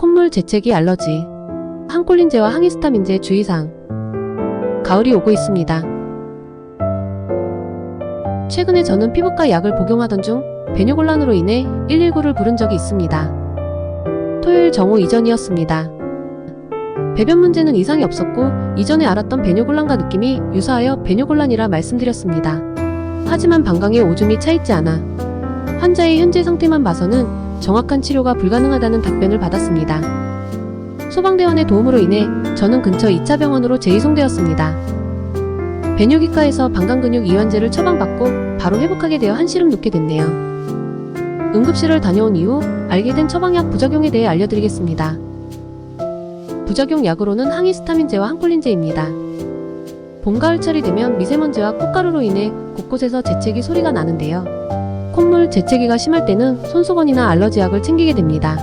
콧물 재채기 알러지, 항콜린제와 항히스타민제 주의사항. 가을이 오고 있습니다. 최근에 저는 피부과 약을 복용하던 중 배뇨곤란으로 인해 119를 부른 적이 있습니다. 토요일 정오 이전이었습니다. 배변 문제는 이상이 없었고 이전에 알았던 배뇨곤란과 느낌이 유사하여 배뇨곤란이라 말씀드렸습니다. 하지만 방광에 오줌이 차있지 않아 환자의 현재 상태만 봐서는 정확한 치료가 불가능하다는 답변을 받았습니다. 소방대원의 도움으로 인해 저는 근처 2차 병원으로 재이송되었습니다. 배뇨기과에서 방광근육 이완제를 처방받고 바로 회복하게 되어 한시름 놓게 됐네요. 응급실을 다녀온 이후 알게 된 처방약 부작용에 대해 알려드리겠습니다. 부작용 약으로는 항히스타민제와 항콜린제입니다. 봄, 가을철이 되면 미세먼지와 꽃가루로 인해 곳곳에서 재채기 소리가 나는데요. 콧물, 재채기가 심할 때는 손수건이나 알러지약을 챙기게 됩니다.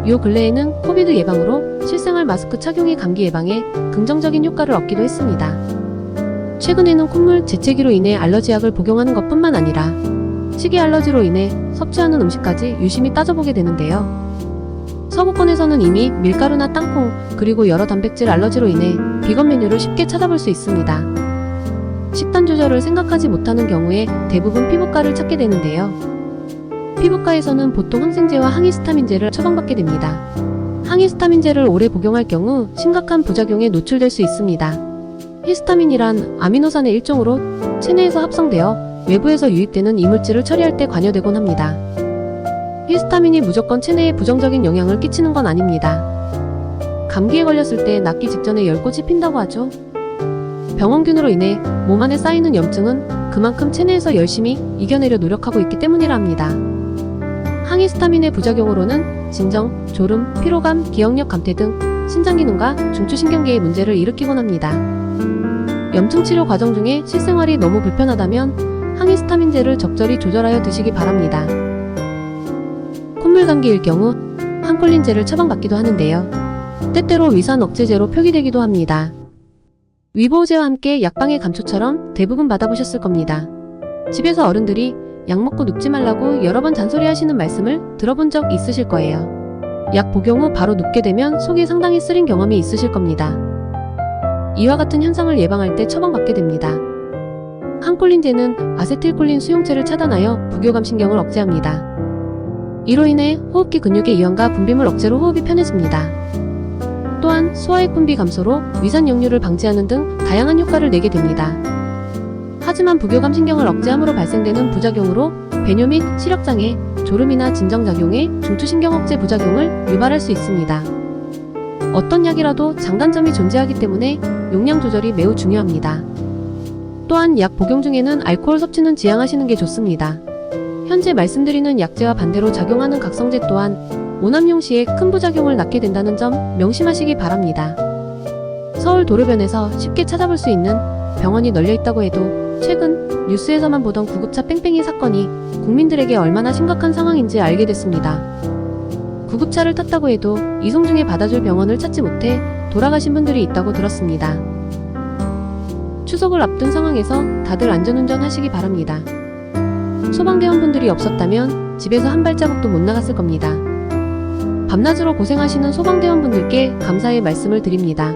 요 근래에는 코비드 예방으로 실생활 마스크 착용이 감기 예방에 긍정적인 효과를 얻기도 했습니다. 최근에는 콧물, 재채기로 인해 알러지약을 복용하는 것뿐만 아니라 식이 알러지로 인해 섭취하는 음식까지 유심히 따져보게 되는데요. 서구권에서는 이미 밀가루나 땅콩, 그리고 여러 단백질 알러지로 인해 비건 메뉴를 쉽게 찾아볼 수 있습니다. 식단 조절을 생각하지 못하는 경우에 대부분 피부과를 찾게 되는데요. 피부과에서는 보통 항생제와 항히스타민제를 처방받게 됩니다. 항히스타민제를 오래 복용할 경우 심각한 부작용에 노출될 수 있습니다. 히스타민이란 아미노산의 일종으로 체내에서 합성되어 외부에서 유입되는 이물질을 처리할 때 관여되곤 합니다. 히스타민이 무조건 체내에 부정적인 영향을 끼치는 건 아닙니다. 감기에 걸렸을 때 낫기 직전에 열꽃이 핀다고 하죠. 병원균으로 인해 몸 안에 쌓이는 염증은 그만큼 체내에서 열심히 이겨내려 노력하고 있기 때문이라 합니다. 항히스타민의 부작용으로는 진정, 졸음, 피로감, 기억력 감퇴 등 신장기능과 중추신경계의 문제를 일으키곤 합니다. 염증 치료 과정 중에 실생활이 너무 불편하다면 항히스타민제를 적절히 조절하여 드시기 바랍니다. 콧물 감기일 경우 항콜린제를 처방받기도 하는데요. 때때로 위산 억제제로 표기되기도 합니다. 위보제와 함께 약방의 감초처럼 대부분 받아보셨을 겁니다. 집에서 어른들이 약 먹고 눕지 말라고 여러 번 잔소리하시는 말씀을 들어본 적 있으실 거예요. 약 복용 후 바로 눕게 되면 속이 상당히 쓰린 경험이 있으실 겁니다. 이와 같은 현상을 예방할 때 처방받게 됩니다. 항콜린제는 아세틸콜린 수용체를 차단하여 부교감신경을 억제합니다. 이로 인해 호흡기 근육의 이완과 분비물 억제로 호흡이 편해집니다. 또한 소화의 분비 감소로 위산 역류를 방지하는 등 다양한 효과를 내게 됩니다. 하지만 부교감신경을 억제함으로 발생되는 부작용으로 배뇨 및 시력장애, 졸음이나 진정작용에 중추신경 억제 부작용을 유발할 수 있습니다. 어떤 약이라도 장단점이 존재하기 때문에 용량 조절이 매우 중요합니다. 또한 약 복용 중에는 알코올 섭취는 지양하시는 게 좋습니다. 현재 말씀드리는 약제와 반대로 작용하는 각성제 또한 오남용 시에 큰 부작용을 낳게 된다는 점 명심하시기 바랍니다. 서울 도로변에서 쉽게 찾아볼 수 있는 병원이 널려 있다고 해도 최근 뉴스에서만 보던 구급차 뺑뺑이 사건이 국민들에게 얼마나 심각한 상황인지 알게 됐습니다. 구급차를 탔다고 해도 이송 중에 받아줄 병원을 찾지 못해 돌아가신 분들이 있다고 들었습니다. 추석을 앞둔 상황에서 다들 안전운전 하시기 바랍니다. 소방대원분들이 없었다면 집에서 한 발자국도 못 나갔을 겁니다. 밤낮으로 고생하시는 소방대원분들께 감사의 말씀을 드립니다.